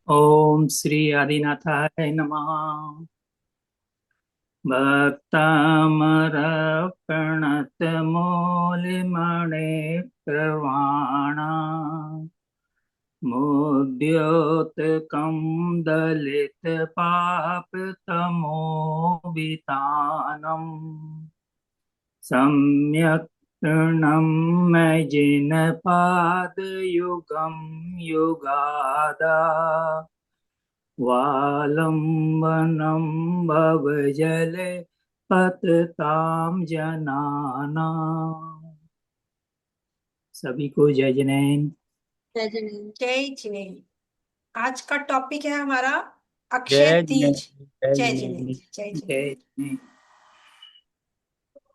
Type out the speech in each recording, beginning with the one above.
ओम श्री आदिनाथाय नमः। भक्तामरप्रणतमौलिमणे प्रवाणा मुद्योतकं दलितपापतमोवितानम् सम्यक् तृणमजिनपादयुगं युगादा वालम्बनं भवजले पततां जनानां। सभी को जय जैन। जय जिनेन्द्र। जय जिनेन्द्र। आज का टॉपिक है हमारा अक्षय जय तीज। जय जय जय जिनेन्द्र। जय जय जिनेन्द्र। जय।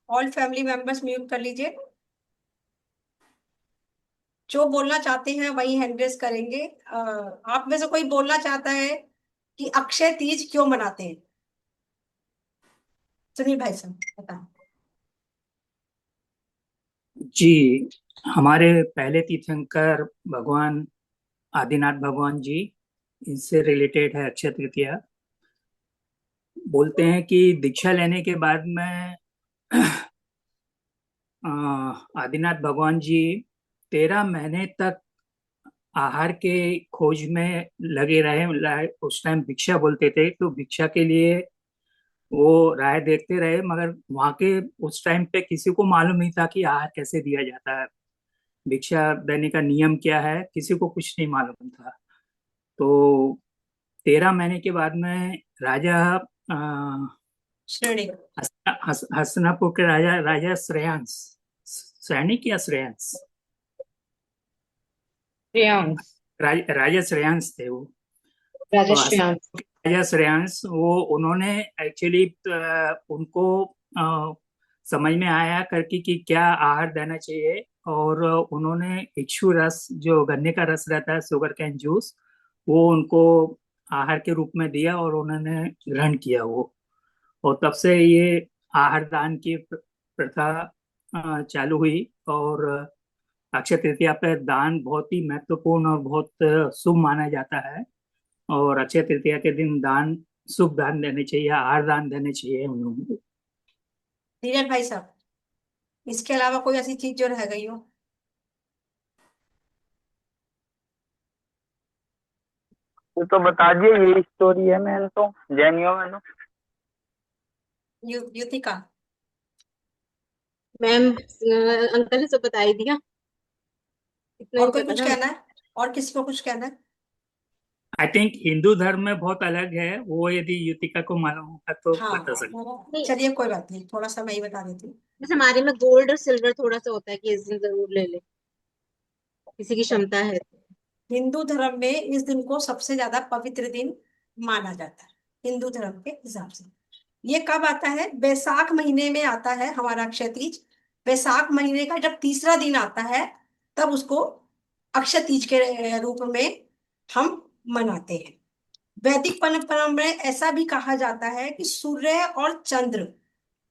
ऑल फैमिली मेंबर्स म्यूट कर लीजिए। जो बोलना चाहते हैं वही हैंड रेज करेंगे। आप में से कोई बोलना चाहता है कि अक्षय तीज क्यों मनाते हैं? सुनील भाई साहब बताएं। जी, हमारे पहले तीर्थंकर भगवान आदिनाथ भगवान जी, इनसे रिलेटेड है अक्षय तृतीया। बोलते हैं कि दीक्षा लेने के बाद में आदिनाथ भगवान जी 13 महीने तक आहार के खोज में लगे रहे। उस टाइम भिक्षा बोलते थे, तो भिक्षा के लिए वो राह देखते रहे, मगर वहां के उस टाइम पे किसी को मालूम नहीं था कि आहार कैसे दिया जाता है, भिक्षा देने का नियम क्या है, किसी को कुछ नहीं मालूम था। तो 13 महीने के बाद में राजा श्रेणी। हस्तिनापुर के राजा राजा श्रेयांस, सैनिक या श्रेयांस, श्रेयांस। राजा श्रेयांस थे वो। राजा तो श्रेयांस। राजा श्रेयांस, वो उन्होंने एक्चुअली उनको समझ में आया करके कि क्या आहार देना चाहिए, और उन्होंने इक्षु रस, जो गन्ने का रस रहता है, शुगर कैन जूस, वो उनको आहार के रूप में दिया और उन्होंने ग्रहण किया वो। और तब से ये आहार दान की प्रथा चालू हुई। और अक्षय तृतीया पे दान बहुत ही महत्वपूर्ण और बहुत शुभ माना जाता है। और अक्षय तृतीया के दिन दान, शुभ दान देने चाहिए, आहार दान देने चाहिए हम लोगों को। धीरज भाई साहब, इसके अलावा कोई ऐसी चीज जो रह गई हो? ये तो बता दिए, यही स्टोरी है मैंने तो जैनियों में तो। युतिका। मैम, अंकल ने सब बता ही दिया। इतना और ही कोई पता कुछ था। कहना है? और किसी को कुछ कहना है? आई थिंक हिंदू धर्म में बहुत अलग है वो, यदि युतिका को मालूम होगा तो बता सकते। हाँ, नहीं, चलिए कोई बात नहीं, थोड़ा सा मैं ही बता देती हूँ। जैसे हमारे में गोल्ड और सिल्वर थोड़ा सा होता है कि इस दिन जरूर ले ले, किसी की क्षमता है तो। हिंदू धर्म में इस दिन को सबसे ज्यादा पवित्र दिन माना जाता है, हिंदू धर्म के हिसाब से। ये कब आता है? बैसाख महीने में आता है हमारा अक्षय तीज। बैसाख महीने का जब तीसरा दिन आता है, तब उसको अक्षय तीज के रूप में हम मनाते हैं। वैदिक परंपरा में ऐसा भी कहा जाता है कि सूर्य और चंद्र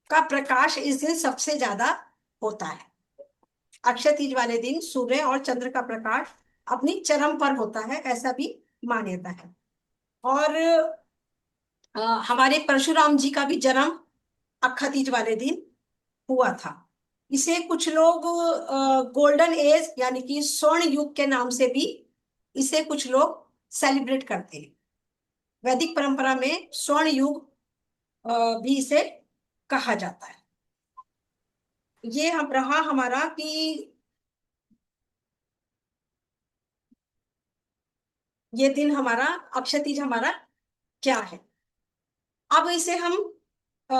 का प्रकाश इस दिन सबसे ज्यादा होता है। अक्षय तीज वाले दिन सूर्य और चंद्र का प्रकाश अपनी चरम पर होता है, ऐसा भी मान्यता है। और हमारे परशुराम जी का भी जन्म अक्षय तीज वाले दिन हुआ था। इसे कुछ लोग गोल्डन एज यानी कि स्वर्ण युग के नाम से भी इसे कुछ लोग सेलिब्रेट करते हैं। वैदिक परंपरा में स्वर्ण युग भी इसे कहा जाता है। ये हम रहा हमारा कि ये दिन हमारा अक्षय तीज हमारा क्या है। अब इसे हम अ,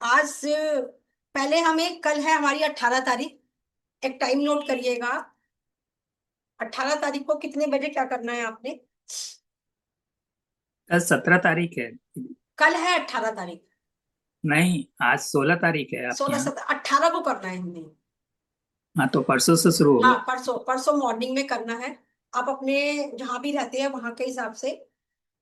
आज से पहले हमें, कल है हमारी 18 तारीख, एक टाइम नोट करिएगा। 18 तारीख को कितने बजे क्या करना है आपने? कल 17 तारीख है। कल है 18 तारीख। नहीं, आज 16 तारीख है आपके सोलह यहाँ। सत्रह 18 को करना है हमने। हाँ, तो परसों से शुरू हाँ, होगा। परसों परसों मॉर्निंग में करना है। आप अपने जहां भी रहते हैं वहां के हिसाब से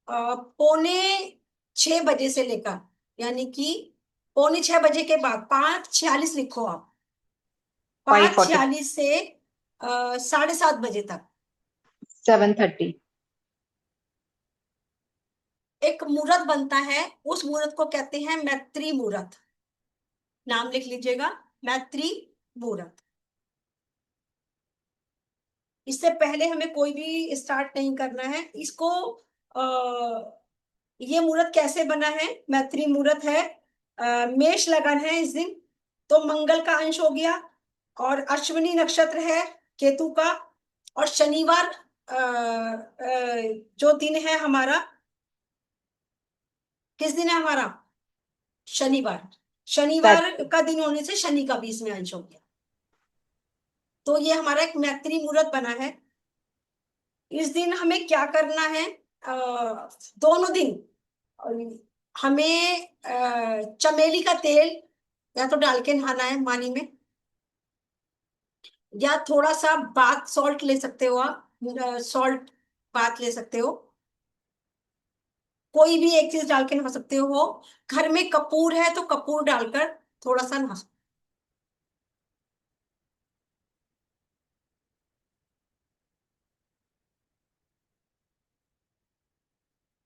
पौने 6 बजे से लेकर, यानी कि पौने 6 बजे के बाद 5:46 लिखो आप। 5:40। 5:46 से 7:30 बजे तक। 7:30। एक मुहूर्त बनता है, उस मुहूर्त को कहते हैं मैत्री मुहूर्त। नाम लिख लीजिएगा, मैत्री मुहूर्त। इससे पहले हमें कोई भी स्टार्ट नहीं करना है इसको। ये मुहूर्त कैसे बना है? मैत्री मुहूर्त है, मेष लगन है इस दिन, तो मंगल का अंश हो गया, और अश्विनी नक्षत्र है केतु का, और शनिवार जो दिन है हमारा, किस दिन है हमारा? शनिवार। शनिवार का दिन होने से शनि का भी इसमें अंश हो गया। तो ये हमारा एक मैत्री मुहूर्त बना है। इस दिन हमें क्या करना है? दोनों दिन हमें चमेली का तेल या तो डाल के नहाना है पानी में, या थोड़ा सा बाथ सॉल्ट ले सकते हो आप, सॉल्ट बाथ ले सकते हो, कोई भी एक चीज डाल के नहा सकते हो। घर में कपूर है तो कपूर डालकर थोड़ा सा नहा सकते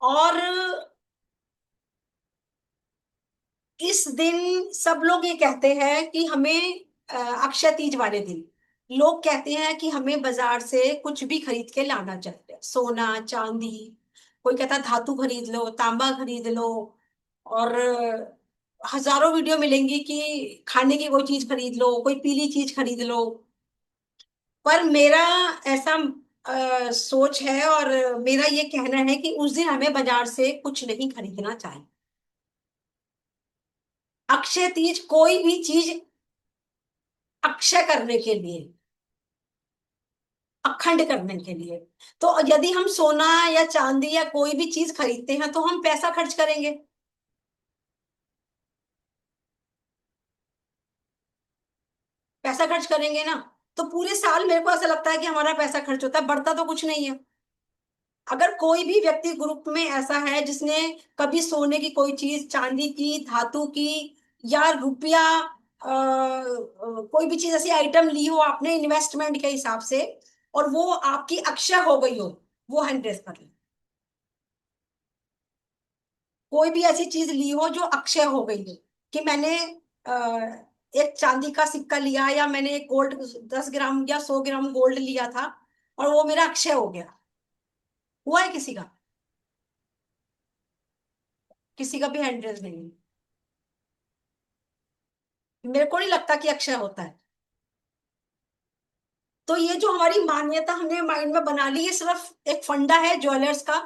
हो। और इस दिन सब लोग ये कहते हैं कि हमें अक्षय तीज वाले दिन लोग कहते हैं कि हमें बाजार से कुछ भी खरीद के लाना चाहिए, सोना चांदी, कोई कहता है धातु खरीद लो, तांबा खरीद लो, और हजारों वीडियो मिलेंगी कि खाने की कोई चीज खरीद लो, कोई पीली चीज खरीद लो। पर मेरा ऐसा सोच है, और मेरा ये कहना है कि उस दिन हमें बाजार से कुछ नहीं खरीदना चाहिए। अक्षय तीज कोई भी चीज अक्षय करने के लिए, अखंड करने के लिए। तो यदि हम सोना या चांदी या कोई भी चीज खरीदते हैं तो हम पैसा खर्च करेंगे, पैसा खर्च करेंगे ना। तो पूरे साल मेरे को ऐसा लगता है कि हमारा पैसा खर्च होता है, बढ़ता तो कुछ नहीं है। अगर कोई भी व्यक्ति ग्रुप में ऐसा है जिसने कभी सोने की कोई चीज, चांदी की, धातु की, या रुपया, कोई भी चीज ऐसी आइटम ली हो आपने इन्वेस्टमेंट के हिसाब से, और वो आपकी अक्षय हो गई हो, वो हैंड रेस कर ले। कोई भी ऐसी चीज ली हो जो अक्षय हो गई है, कि मैंने एक चांदी का सिक्का लिया, या मैंने एक गोल्ड 10 ग्राम या 100 ग्राम गोल्ड लिया था और वो मेरा अक्षय हो गया, हुआ है किसी का? किसी का भी हैंड्रेस नहीं है। मेरे को नहीं लगता कि अक्षय होता है। तो ये जो हमारी मान्यता हमने माइंड में बना ली, ये सिर्फ एक फंडा है ज्वेलर्स का।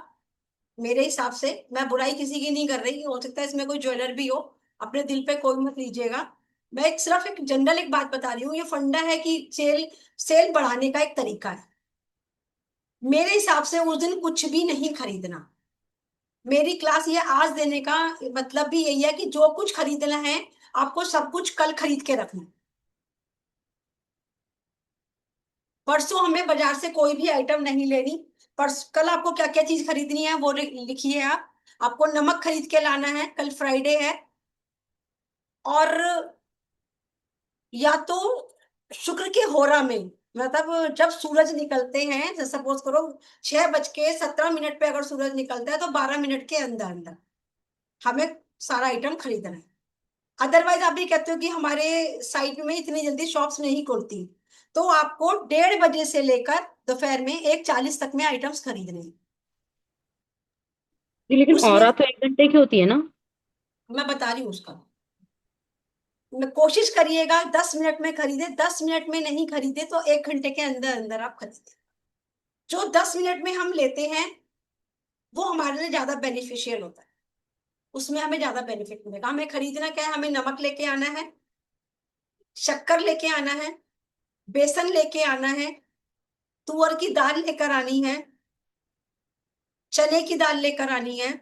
मेरे हिसाब से, मैं बुराई किसी की नहीं कर रही, हो सकता है इसमें कोई ज्वेलर भी हो, अपने दिल पे कोई मत लीजिएगा। मैं एक सिर्फ एक जनरल एक बात बता रही हूँ, ये फंडा है कि सेल सेल बढ़ाने का एक तरीका है। मेरे हिसाब से उस दिन कुछ भी नहीं खरीदना। मेरी क्लास ये आज देने का मतलब भी यही है कि जो कुछ खरीदना है आपको सब कुछ कल खरीद के रखना है। परसों हमें बाजार से कोई भी आइटम नहीं लेनी। कल आपको क्या क्या चीज खरीदनी है वो लिखिए आप। आपको नमक खरीद के लाना है, कल फ्राइडे है। और या तो शुक्र के होरा में, मतलब जब सूरज निकलते हैं, जैसे सपोज करो 6:17 पे अगर सूरज निकलता है तो 12 मिनट के अंदर अंदर हमें सारा आइटम खरीदना है। अदरवाइज आप ये कहते हो कि हमारे साइट में इतनी जल्दी शॉप्स नहीं खुलती, तो आपको 1:30 बजे से लेकर दोपहर में 1:40 तक में आइटम्स खरीदने हैं। जी लेकिन उसमें औरा तो 1 घंटे की होती है ना। मैं बता रही हूँ उसका, कोशिश करिएगा 10 मिनट में खरीदे, 10 मिनट में नहीं खरीदे तो 1 घंटे के अंदर अंदर आप खरीदे। जो 10 मिनट में हम लेते हैं वो हमारे लिए ज्यादा बेनिफिशियल होता है, उसमें हमें ज्यादा बेनिफिट मिलेगा। हमें खरीदना क्या है? हमें नमक लेके आना है, शक्कर लेके आना है, बेसन लेके आना है, तुअर की दाल लेकर आनी है, चने की दाल लेकर आनी है,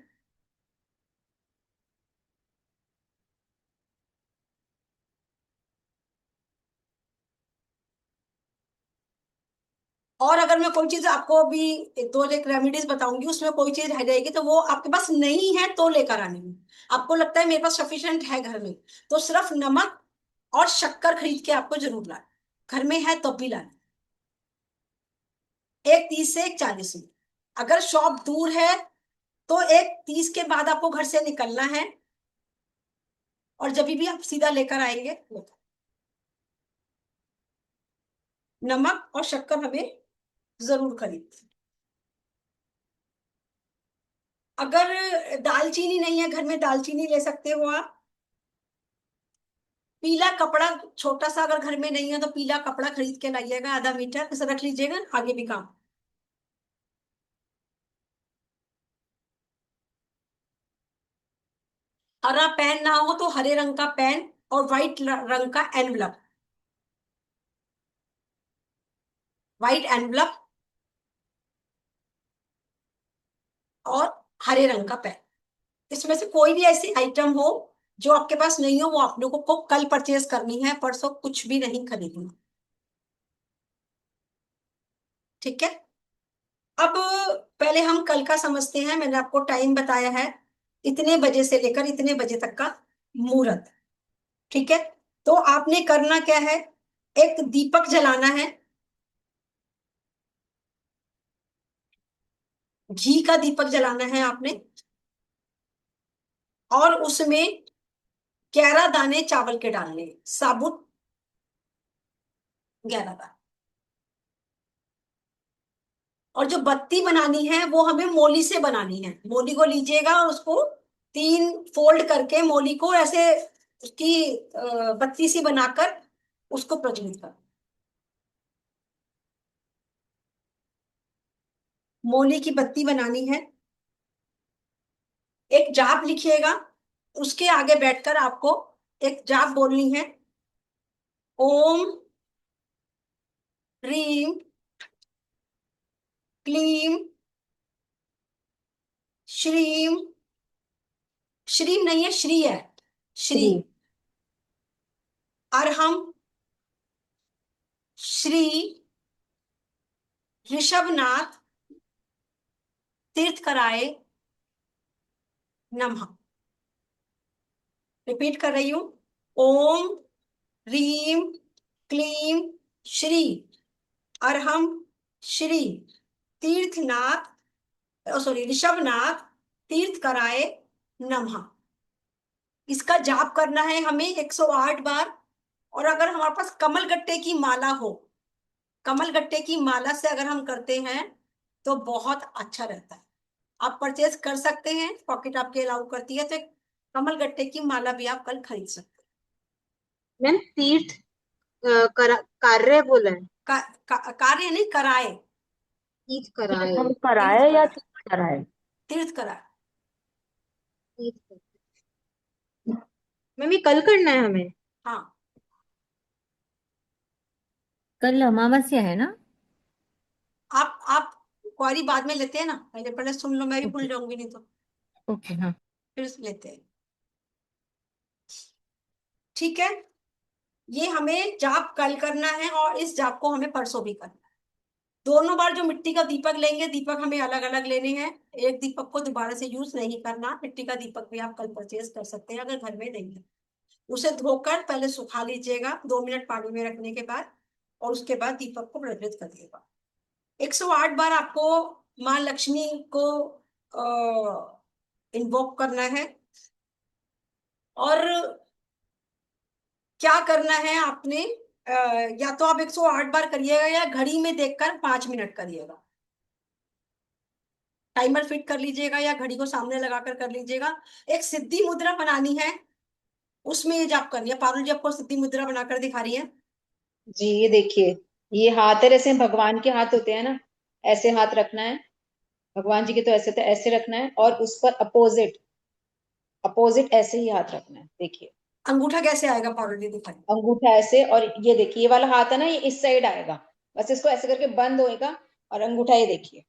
और अगर मैं कोई चीज आपको अभी 2 रेमेडीज बताऊंगी उसमें कोई चीज रह जाएगी तो वो आपके पास नहीं है तो लेकर आनी है। आपको लगता है मेरे पास सफिशिएंट है घर में, तो सिर्फ नमक और शक्कर खरीद के आपको जरूर लाना, घर में है तब भी लाना। 1:30 से 1:40 में। अगर शॉप दूर है तो एक 30 के बाद आपको घर से निकलना है, और जब भी आप सीधा लेकर आएंगे नमक और शक्कर हमें जरूर खरीद। अगर दालचीनी नहीं है घर में, दालचीनी ले सकते हो आप। पीला कपड़ा छोटा सा अगर घर में नहीं है तो पीला कपड़ा खरीद के लाइएगा, आधा मीटर ऐसा रख लीजिएगा, आगे भी काम। हरा पेन ना हो तो हरे रंग का पेन और व्हाइट रंग का एनवलप, व्हाइट एनवलप और हरे रंग का पेन। इसमें से कोई भी ऐसी आइटम हो जो आपके पास नहीं हो, वो आप लोगों को कल परचेज करनी है, परसों कुछ भी नहीं खरीदना। ठीक है। अब पहले हम कल का समझते हैं। मैंने आपको टाइम बताया है, इतने बजे से लेकर इतने बजे तक का मुहूर्त। ठीक है। तो आपने करना क्या है, एक दीपक जलाना है, घी का दीपक जलाना है आपने, और उसमें 11 दाने चावल के डालने हैं, साबुत 11 दाने। और जो बत्ती बनानी है वो हमें मोली से बनानी है। मोली को लीजिएगा और उसको 3 फोल्ड करके मोली को ऐसे उसकी बत्ती सी बनाकर उसको प्रज्वलित कर। मोली की बत्ती बनानी है। एक जाप लिखिएगा, उसके आगे बैठकर आपको एक जाप बोलनी है। ओम ह्रीम क्लीम श्रीम, श्रीम नहीं है श्री है, श्री अरहम श्री ऋषभनाथ तीर्थ कराए नमः। रिपीट कर रही हूं। ओम रीम क्लीम श्री अरहम श्री तीर्थनाथ, सॉरी ऋषभनाथ तीर्थ कराए नमः। इसका जाप करना है हमें 108 बार। और अगर हमारे पास कमल गट्टे की माला हो, कमल गट्टे की माला से अगर हम करते हैं तो बहुत अच्छा रहता है। आप परचेज कर सकते हैं, पॉकेट आपके अलाउ करती है, तो एक कमल गट्टे की माला भी आप कल खरीद सकते मैम तीर्थ कार्य बोला है, हैं। कार्य नहीं, कराए। तीर्थ कराए। हम तीर्थ कराए या कराए, तीर्थ कराए? तीर्थ कराए। तीर्थ मैम ये कल करना है हमें? हाँ, कल अमावस्या है ना? आप क्वारी बाद में लेते हैं ना, पहले पहले सुन लो, मैं भी भूल ओके। जाऊंगी नहीं तो। ओके हाँ। फिर लेते हैं। ठीक है। ये हमें जाप कल करना है और इस जाप को हमें परसों भी करना है। दोनों बार जो मिट्टी का दीपक लेंगे, दीपक हमें अलग अलग लेने हैं। एक दीपक को दोबारा से यूज नहीं करना। मिट्टी का दीपक भी आप कल परचेज कर सकते हैं अगर घर में नहीं है। उसे धोकर पहले सुखा लीजिएगा 2 मिनट पानी में रखने के बाद, और उसके बाद दीपक को प्रज्वलित कर दिएगा। 108 बार आपको माँ लक्ष्मी को इन्वोक करना है। और क्या करना है आपने, या तो आप 108 बार करिएगा या घड़ी में देखकर 5 मिनट करिएगा। टाइमर फिट कर लीजिएगा या घड़ी को सामने लगाकर कर लीजिएगा। एक सिद्धि मुद्रा बनानी है, उसमें ये जाप करनी है। पारुल जी आपको सिद्धि मुद्रा बनाकर दिखा रही है। जी ये देखिए, ये हाथ है, जैसे भगवान के हाथ होते हैं ना, ऐसे हाथ रखना है। भगवान जी के तो ऐसे थे, ऐसे रखना है, और उस पर अपोजिट अपोजिट ऐसे ही हाथ रखना है। देखिए अंगूठा कैसे आएगा, पारुल जी दिखाइए। अंगूठा ऐसे, और ये देखिए ये वाला हाथ है ना, ये इस साइड आएगा। बस इसको ऐसे करके बंद होएगा, और अंगूठा ये देखिए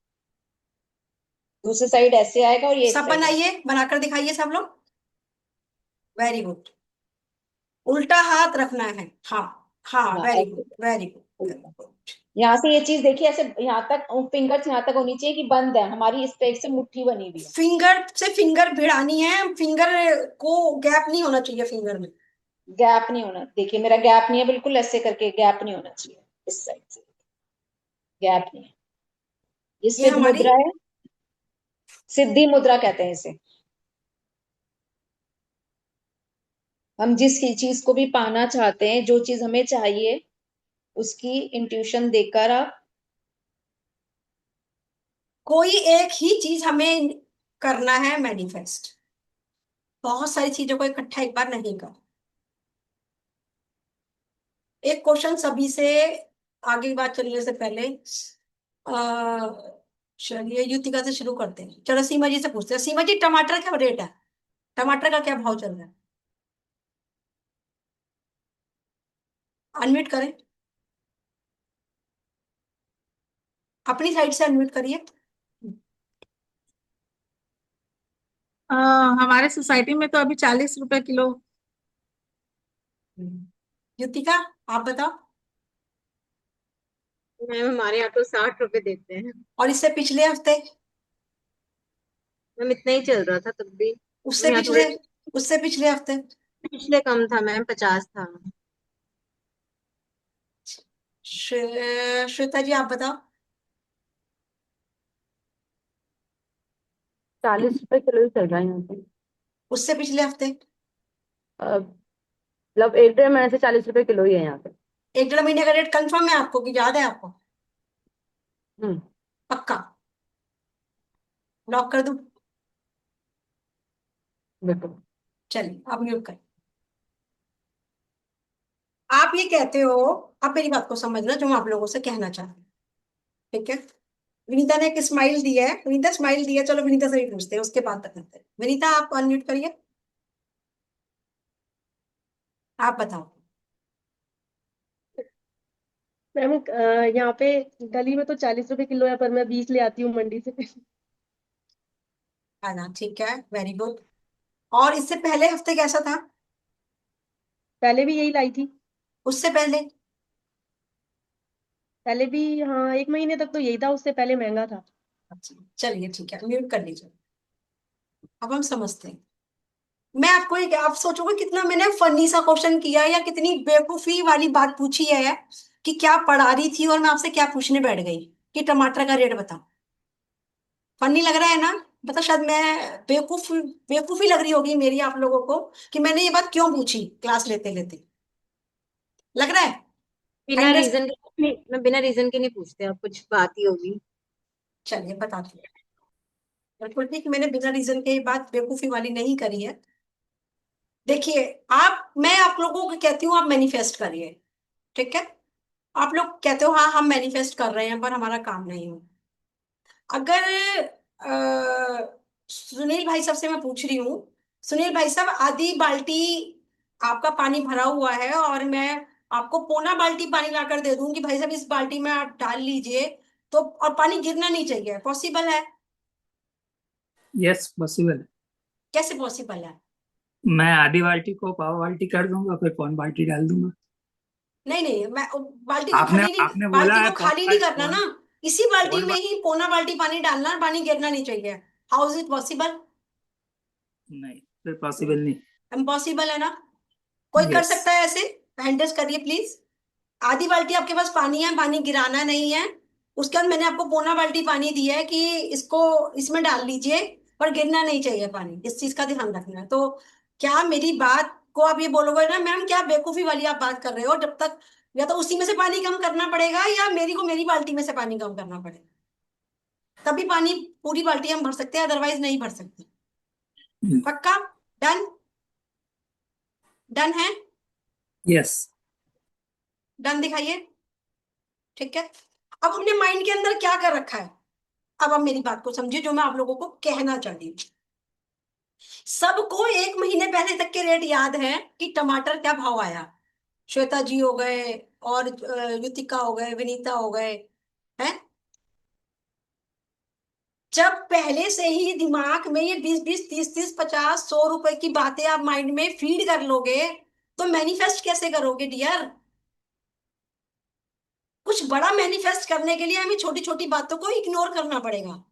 दूसरी साइड ऐसे आएगा, और ये इस सब साइड बनाइए, ऐसे। बनाकर दिखाइए सब लोग। Very good. उल्टा हाथ रखना है। हाँ हाँ, हाँ वेरी ऐसे गुड वेरी गुड वेरी उल्टा। गुड। यहाँ से ये चीज देखिए, ऐसे यहाँ तक फिंगर्स यहाँ तक होनी चाहिए कि बंद है हमारी, इस टाइप से मुट्ठी बनी हुई है। फिंगर से फिंगर भिड़ानी है, फिंगर को गैप नहीं होना चाहिए फिंगर में। गैप नहीं होना, देखिए मेरा गैप नहीं है बिल्कुल, ऐसे करके गैप नहीं होना चाहिए, इस साइड से गैप नहीं है। ये ये सिद्ध हमारी मुद्रा है, सिद्धि मुद्रा कहते हैं इसे। हम जिस चीज को भी पाना चाहते हैं, जो चीज हमें चाहिए, उसकी इंट्यूशन देकर आप कोई एक ही चीज हमें करना है मैनिफेस्ट, बहुत सारी चीजों को इकट्ठा एक बार नहीं कर। एक क्वेश्चन सभी से, आगे की बात चलने से पहले चलिए युतिका से शुरू करते हैं। चलो सीमा जी से पूछते हैं। सीमा जी, टमाटर क्या रेट है? टमाटर का क्या भाव चल रहा है? अनम्यूट करें, अपनी साइड से अनम्यूट करिए। हमारे सोसाइटी में तो अभी 40 रुपए किलो। युतिका, आप बताओ। मैम हमारे यहाँ तो 60 रुपए देते हैं। और इससे पिछले हफ्ते? मैम इतना ही चल रहा था तब भी। उससे यहाँ पिछले? थोड़े उससे पिछले हफ्ते? पिछले कम था मैम, 50 था। श्वेता जी, आप बताओ। 40 रुपए किलो ही चल रहा है यहाँ पे। उससे पिछले हफ्ते? मतलब 1 डेढ़ महीने से 40 रुपए किलो ही है यहाँ पे। एक डेढ़ महीने का रेट कंफर्म है आपको कि याद है आपको? हम्म। पक्का? लॉक कर दूं? बिल्कुल। चलिए आप म्यूट करें। आप ये कहते हो, आप मेरी बात को समझना जो मैं आप लोगों से कहना चाहती हूँ, ठीक है? विनीता ने एक स्माइल दिया है, विनीता स्माइल दिया, चलो विनीता से भी पूछते हैं, उसके बाद बताते हैं। विनीता, आप अनम्यूट करिए, आप बताओ। मैम यहाँ पे गली में तो 40 रुपए किलो है, पर मैं 20 ले आती हूँ मंडी से। है ना, ठीक है, वेरी गुड। और इससे पहले हफ्ते कैसा था? पहले भी यही लाई थी। उससे पहले? पहले भी हाँ, 1 महीने तक तो यही था, उससे पहले महंगा था। अच्छा चलिए ठीक है, म्यूट कर लीजिए। अब हम समझते हैं। मैं आपको एक, आप सोचोगे कितना मैंने फनी सा क्वेश्चन किया है या कितनी बेवकूफी वाली बात पूछी है, कि क्या पढ़ा रही थी और मैं आपसे क्या पूछने बैठ गई कि टमाटर का रेट बताओ। फनी लग रहा है ना? बता, शायद मैं बेवकूफी लग रही होगी मेरी आप लोगों को कि मैंने ये बात क्यों पूछी क्लास लेते लेते। लग रहा है? बिना अंडर रीजन के नहीं, मैं बिना रीजन के नहीं पूछते, आप कुछ बात ही होगी। चलिए बताती हूँ। बिल्कुल ठीक, मैंने बिना रीजन के ये बात बेवकूफी वाली नहीं करी है। देखिए, मैं आप लोगों को कहती हूँ आप मैनिफेस्ट करिए, ठीक है? आप लोग कहते हो हाँ हम मैनिफेस्ट कर रहे हैं, पर हमारा काम नहीं हो। अगर सुनील भाई साहब से मैं पूछ रही हूँ, सुनील भाई साहब आधी बाल्टी आपका पानी भरा हुआ है और मैं आपको पौना बाल्टी पानी लाकर दे दूं कि भाई साहब इस बाल्टी में आप डाल लीजिए, तो और पानी गिरना नहीं चाहिए, पॉसिबल है? Yes possible. कैसे पॉसिबल है? मैं आधी बाल्टी को पाव बाल्टी कर दूंगा, फिर पौन बाल्टी डाल दूंगा। नहीं नहीं, मैं आपने आपने बोला बाल्टी है को खाली नहीं करना पौन ना। इसी बाल्टी पौन में ही पौना बाल्टी पानी डालना और पानी गिरना नहीं चाहिए। How is it possible? नहीं, फिर पॉसिबल नहीं। इम्पॉसिबल है ना? कोई कर यस। सकता है ऐसे? हैंड रेज करिए प्लीज। आधी बाल्टी आपके पास पानी है, पानी गिराना नहीं है, उसके बाद मैंने आपको पौना बाल्टी पानी दिया है कि इसको इसमें डाल लीजिए, पर गिरना नहीं चाहिए पानी, इस चीज का ध्यान रखना है। तो क्या मेरी बात को आप ये बोलोगे ना मैम क्या बेवकूफी वाली आप बात कर रहे हो, जब तक या तो उसी में से पानी कम करना पड़ेगा या मेरी को मेरी बाल्टी में से पानी कम करना पड़ेगा, तभी पानी पूरी बाल्टी हम भर सकते हैं, अदरवाइज नहीं भर सकते। पक्का? डन? डन है? यस। डन दिखाइए। ठीक है, अब हमने माइंड के अंदर क्या कर रखा है? अब आप मेरी बात को समझिए जो मैं आप लोगों को कहना चाहती हूँ। सबको 1 महीने पहले तक के रेट याद है कि टमाटर क्या भाव आया। श्वेता जी हो गए, और युतिका हो गए, विनीता हो गए, हैं? जब पहले से ही दिमाग में ये 20 20 30 30 50 100 रुपए की बातें आप माइंड में फीड कर लोगे, तो मैनिफेस्ट कैसे करोगे डियर? कुछ बड़ा मैनिफेस्ट करने के लिए हमें छोटी छोटी बातों को इग्नोर करना पड़ेगा।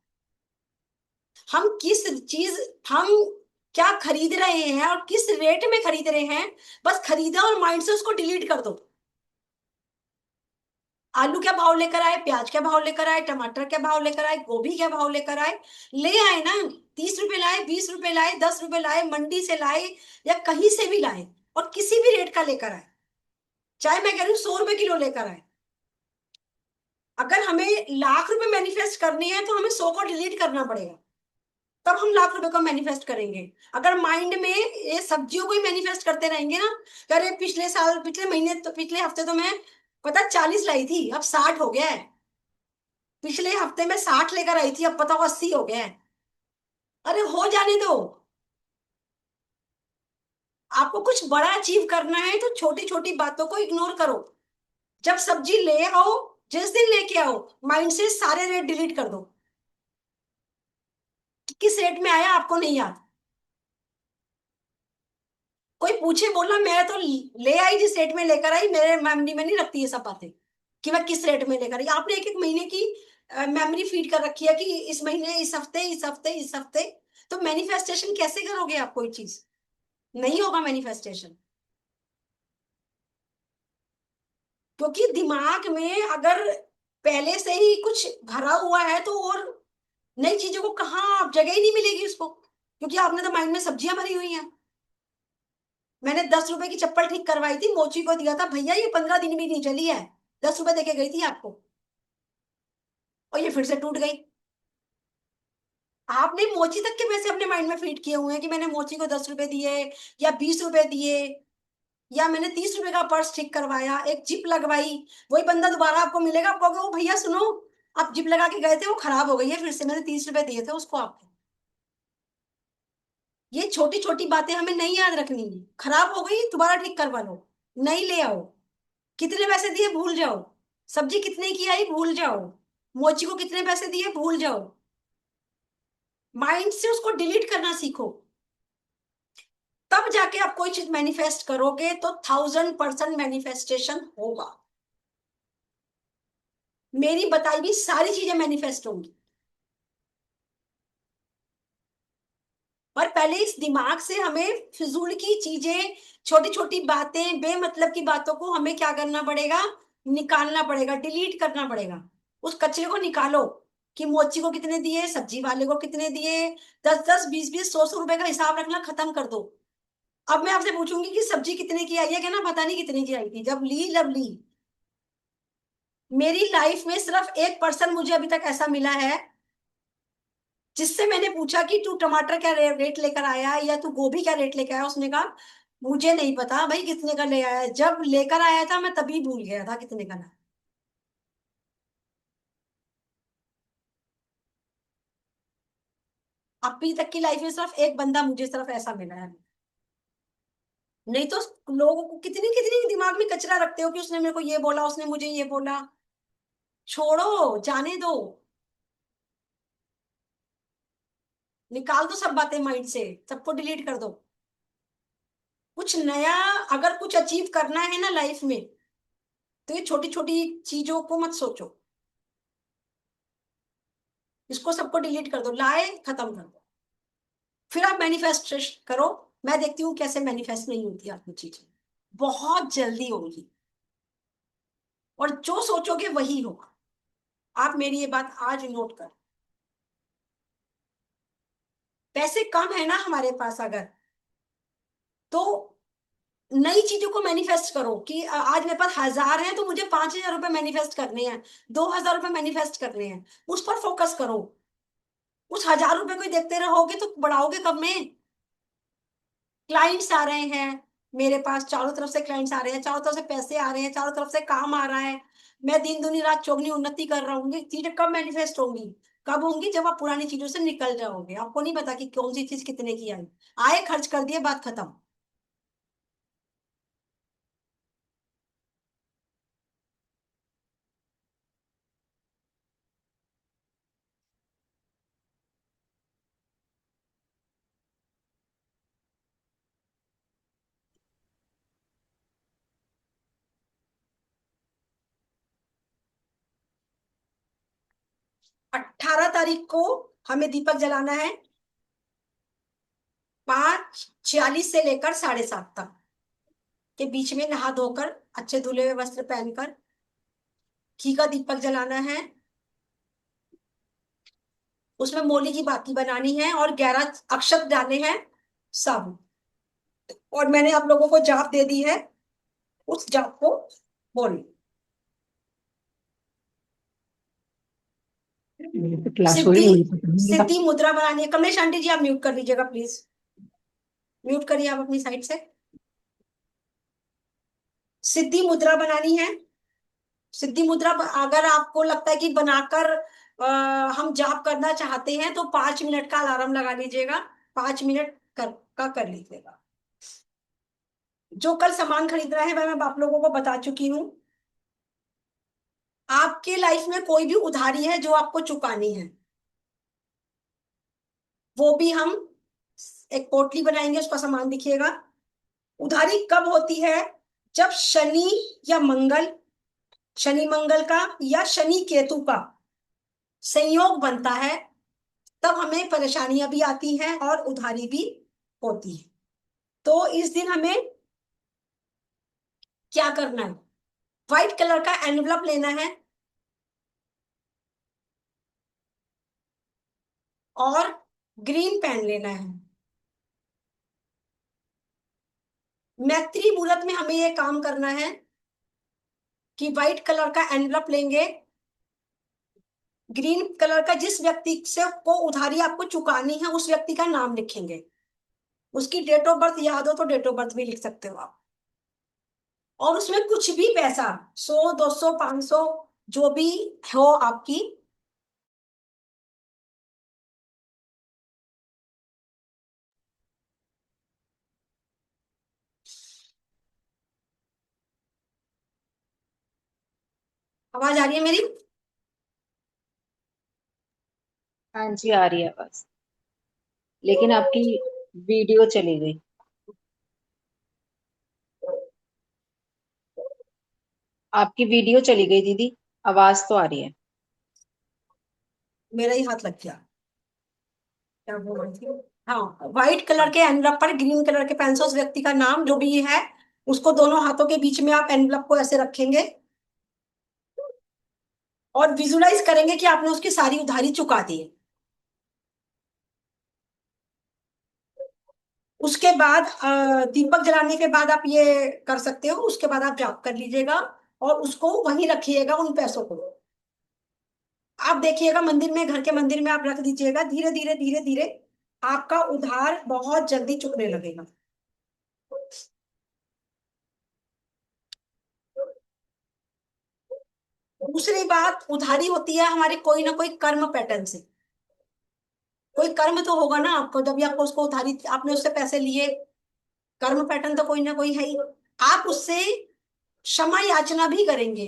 हम किस चीज, हम क्या खरीद रहे हैं और किस रेट में खरीद रहे हैं, बस खरीदा और माइंड से उसको डिलीट कर दो। आलू क्या भाव लेकर आए, प्याज क्या भाव लेकर आए, टमाटर क्या भाव लेकर आए, गोभी क्या भाव लेकर आए? ले आए ना। 30 रुपए लाए, 20 रुपए लाए, 10 रुपए लाए, मंडी से लाए या कहीं से भी लाए, और किसी भी रेट का लेकर आए, चाहे मैं कह रही हूँ 100 रुपए किलो लेकर आए। अगर हमें लाख रुपए मैनिफेस्ट करने हैं तो हमें 100 को डिलीट करना पड़ेगा, तब हम लाख रुपए को मैनिफेस्ट करेंगे। अगर माइंड में ये सब्जियों को ही मैनिफेस्ट करते रहेंगे ना, अरे पिछले साल, पिछले महीने, तो पिछले हफ्ते तो मैं पता 40 लाई थी, अब 60 हो गया है। पिछले हफ्ते में 60 लेकर आई थी, अब पता हो 80 हो गया है। अरे हो जाने दो। आपको कुछ बड़ा अचीव करना है तो छोटी छोटी बातों को इग्नोर करो। जब सब्जी ले आओ, जिस दिन लेके आओ, माइंड से सारे रेट डिलीट कर दो। किस रेट में आया आपको नहीं याद। कोई पूछे, बोला मैं तो ले आई जिस रेट में लेकर आई, मेरे मेमोरी में नहीं रखती ये सब बातें कि मैं किस रेट में लेकर आई। आपने एक एक महीने की मेमोरी फीड कर रखी है कि इस महीने, इस हफ्ते, इस हफ्ते, इस हफ्ते। तो मैनिफेस्टेशन कैसे करोगे आप कोई चीज? नहीं होगा मैनिफेस्टेशन। क्योंकि दिमाग में अगर पहले से ही कुछ भरा हुआ है तो और नई चीजों को कहाँ जगह ही नहीं मिलेगी उसको, क्योंकि आपने तो माइंड में सब्जियां भरी हुई हैं। मैंने 10 रुपए की चप्पल ठीक करवाई थी, मोची को दिया था, भैया ये 15 दिन भी नहीं चली है, 10 रुपए देके गई थी आपको, और ये फिर से टूट गई। आपने मोची तक के पैसे अपने माइंड में फीड किए हुए हैं कि मैंने मोची को 10 रुपए दिए या 20 रुपए दिए, या मैंने 30 रुपए का पर्स ठीक करवाया, एक जिप लगवाई। वही बंदा दोबारा आपको मिलेगा, आप कहोगे वो भैया सुनो, आप जिप लगा के गए थे वो खराब हो गई है, फिर से मैंने 30 रुपए दिए थे उसको आपको। ये छोटी छोटी बातें हमें नहीं याद रखनी है। खराब हो गई दोबारा ठीक करवा लो, नहीं ले आओ। कितने पैसे दिए भूल जाओ, सब्जी कितने की आई भूल जाओ, मोची को कितने पैसे दिए भूल जाओ। माइंड से उसको डिलीट करना सीखो, तब जाके आप कोई चीज मैनिफेस्ट करोगे तो 1000% मैनिफेस्टेशन होगा। मेरी बताई हुई सारी चीजें मैनिफेस्ट होंगी। पर पहले इस दिमाग से हमें फिजूल की चीजें, छोटी छोटी बातें, बेमतलब की बातों को हमें क्या करना पड़ेगा, निकालना पड़ेगा, डिलीट करना पड़ेगा। उस कचरे को निकालो कि मोची को कितने दिए, सब्जी वाले को कितने दिए, 10-10, 20-20, 100-100 रुपए का हिसाब रखना खत्म कर दो। अब मैं आपसे पूछूंगी कि सब्जी कितने की आई है, कहना पता नहीं कितने की आई थी, जब ली। मेरी लाइफ में सिर्फ एक पर्सन मुझे अभी तक ऐसा मिला है जिससे मैंने पूछा कि तू टमाटर क्या रेट लेकर आया या तू गोभी क्या रेट लेकर आया, उसने कहा मुझे नहीं पता भाई कितने का ले आया, जब लेकर आया था मैं तभी भूल गया था कितने का लाया। अभी तक की लाइफ में सिर्फ एक बंदा मुझे सिर्फ ऐसा मिला है। नहीं तो लोगों को कितनी कितनी दिमाग में कचरा रखते हो कि उसने मेरे को ये बोला, उसने मुझे ये बोला। छोड़ो, जाने दो, निकाल दो सब बातें माइंड से, सबको डिलीट कर दो। कुछ नया अगर कुछ अचीव करना है ना लाइफ में, तो ये छोटी छोटी चीजों को मत सोचो, इसको सबको डिलीट कर दो, लाए खत्म कर दो, फिर आप मैनिफेस्ट करो। मैं देखती हूँ कैसे मैनिफेस्ट नहीं होती आपकी चीजें, बहुत जल्दी होगी, और जो सोचोगे वही होगा। आप मेरी ये बात आज नोट कर। पैसे कम है ना हमारे पास अगर, तो नई चीजों को मैनिफेस्ट करो कि आज मेरे पास 1000 है तो मुझे 5000 रुपए मैनिफेस्ट करने हैं, 2000 रुपए मैनिफेस्ट करने हैं, उस पर फोकस करो। उस 1000 रुपए को ही देखते रहोगे तो बढ़ाओगे कब में? क्लाइंट्स आ रहे हैं मेरे पास, चारों तरफ से क्लाइंट्स आ रहे हैं, चारों तरफ से पैसे आ रहे हैं, चारों तरफ से काम आ रहा है, मैं दिन दुनी रात चौगनी उन्नति कर रहा हूँ। चीजें कब मैनिफेस्ट होंगी? कब होंगी? जब आप पुरानी चीजों से निकल जाओगे, आपको नहीं पता कि कौन सी चीज कितने की आई, आए खर्च कर दिए, बात खत्म। 18 तारीख को हमें दीपक जलाना है, 5:46 से लेकर 7:30 तक के बीच में, नहा धोकर अच्छे धुले हुए वस्त्र पहनकर, घी का दीपक जलाना है, उसमें मोली की बाती बनानी है और 11 अक्षत डालने हैं साबुन। और मैंने आप लोगों को जाप दे दी है, उस जाप को बोलना। क्लास हो रही सिद्धि है, मुझे पता नहीं लगा। सिद्धि मुद्रा बनानी है। कमलेश आंटी जी आप म्यूट कर लीजिएगा प्लीज, म्यूट करिए आप अपनी साइड से। सिद्धि मुद्रा बनानी है। सिद्धि मुद्रा अगर आपको लगता है कि बनाकर हम जाप करना चाहते हैं तो 5 मिनट का अलार्म लगा लीजिएगा, 5 मिनट का कर लीजिएगा। जो कल सामान खरीदना है वह मैं आप लोगों को बता चुकी हूँ। आपके लाइफ में कोई भी उधारी है जो आपको चुकानी है, वो भी हम एक पोटली बनाएंगे, उसका सामान दिखिएगा। उधारी कब होती है? जब शनि या मंगल, शनि मंगल का या शनि केतु का संयोग बनता है, तब हमें परेशानियां भी आती हैं और उधारी भी होती है। तो इस दिन हमें क्या करना है? व्हाइट कलर का एनवलप लेना है और ग्रीन पेन लेना है। मैत्री मुहूर्त में हमें यह काम करना है कि व्हाइट कलर का एनवलप लेंगे, ग्रीन कलर का जिस व्यक्ति से को उधारी आपको चुकानी है उस व्यक्ति का नाम लिखेंगे, उसकी डेट ऑफ बर्थ याद हो तो डेट ऑफ बर्थ भी लिख सकते हो आप। और उसमें कुछ भी पैसा, 100 200 500 जो भी हो आपकी, आवाज आ रही है मेरी? हाँ जी आ रही है आवाज, लेकिन आपकी वीडियो चली गई। आपकी वीडियो चली गई दीदी, आवाज तो आ रही है। मेरा ही हाथ लग गया, क्या बोल रही थी? हाँ, व्हाइट कलर के एनवलप पर ग्रीन कलर के पेन से उस व्यक्ति का नाम जो भी है उसको दोनों हाथों के बीच में आप एनवलप को ऐसे रखेंगे और विजुलाइज करेंगे कि आपने उसकी सारी उधारी चुका दी है। उसके बाद दीपक जलाने के बाद आप ये कर सकते हो, उसके बाद आप जाप कर लीजिएगा और उसको वहीं रखिएगा, उन पैसों को आप देखिएगा मंदिर में, घर के मंदिर में आप रख दीजिएगा। धीरे धीरे धीरे धीरे आपका उधार बहुत जल्दी चुकने लगेगा। दूसरी बात, उधारी होती है हमारे कोई ना कोई कर्म पैटर्न से। कोई कर्म तो होगा ना आपको, जब भी आपको उसको उधारी, आपने उससे पैसे लिए, कर्म पैटर्न तो कोई ना कोई है ही। आप उससे क्षमा याचना भी करेंगे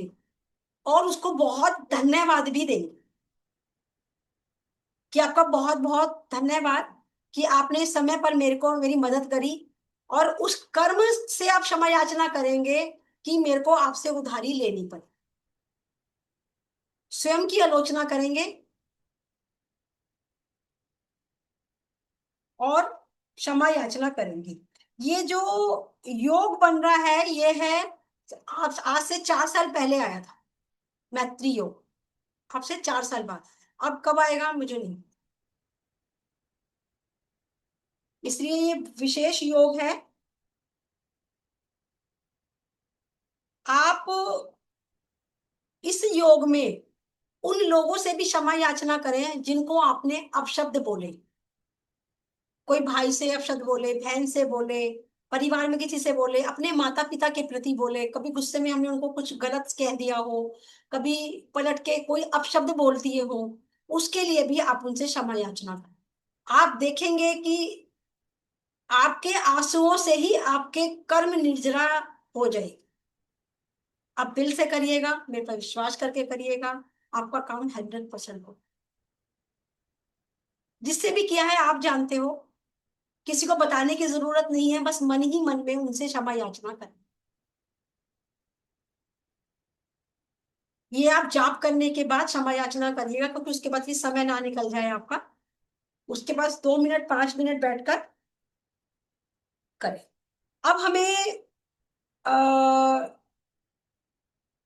और उसको बहुत धन्यवाद भी देंगे कि आपका बहुत बहुत धन्यवाद कि आपने इस समय पर मेरे को मेरी मदद करी। और उस कर्म से आप क्षमा याचना करेंगे कि मेरे को आपसे उधारी लेनी पड़ी। स्वयं की आलोचना करेंगे और क्षमा याचना करेंगे। ये जो योग बन रहा है ये है आज से 4 साल पहले आया था, मैत्री योग। अब से 4 साल बाद, अब कब आएगा मुझे नहीं, इसलिए ये विशेष योग है। आप इस योग में उन लोगों से भी क्षमा याचना करें जिनको आपने अपशब्द बोले। कोई भाई से अपशब्द बोले, बहन से बोले, परिवार में किसी से बोले, अपने माता पिता के प्रति बोले, कभी गुस्से में हमने उनको कुछ गलत कह दिया हो, कभी पलट के कोई अपशब्द बोल दिए हो, उसके लिए भी आप उनसे क्षमा याचना करें। आप देखेंगे कि आपके आंसुओं से ही आपके कर्म निर्जरा हो जाएगी। आप दिल से करिएगा, मेरे पर विश्वास करके करिएगा, आपका काम 100% हो। जिससे भी किया है आप जानते हो, किसी को बताने की जरूरत नहीं है, बस मन ही मन में उनसे क्षमा याचना करें। ये आप जाप करने के बाद क्षमा याचना करिएगा, क्योंकि उसके बाद ये समय ना निकल जाए आपका। उसके बाद 2 मिनट 5 मिनट बैठकर करें। अब हमें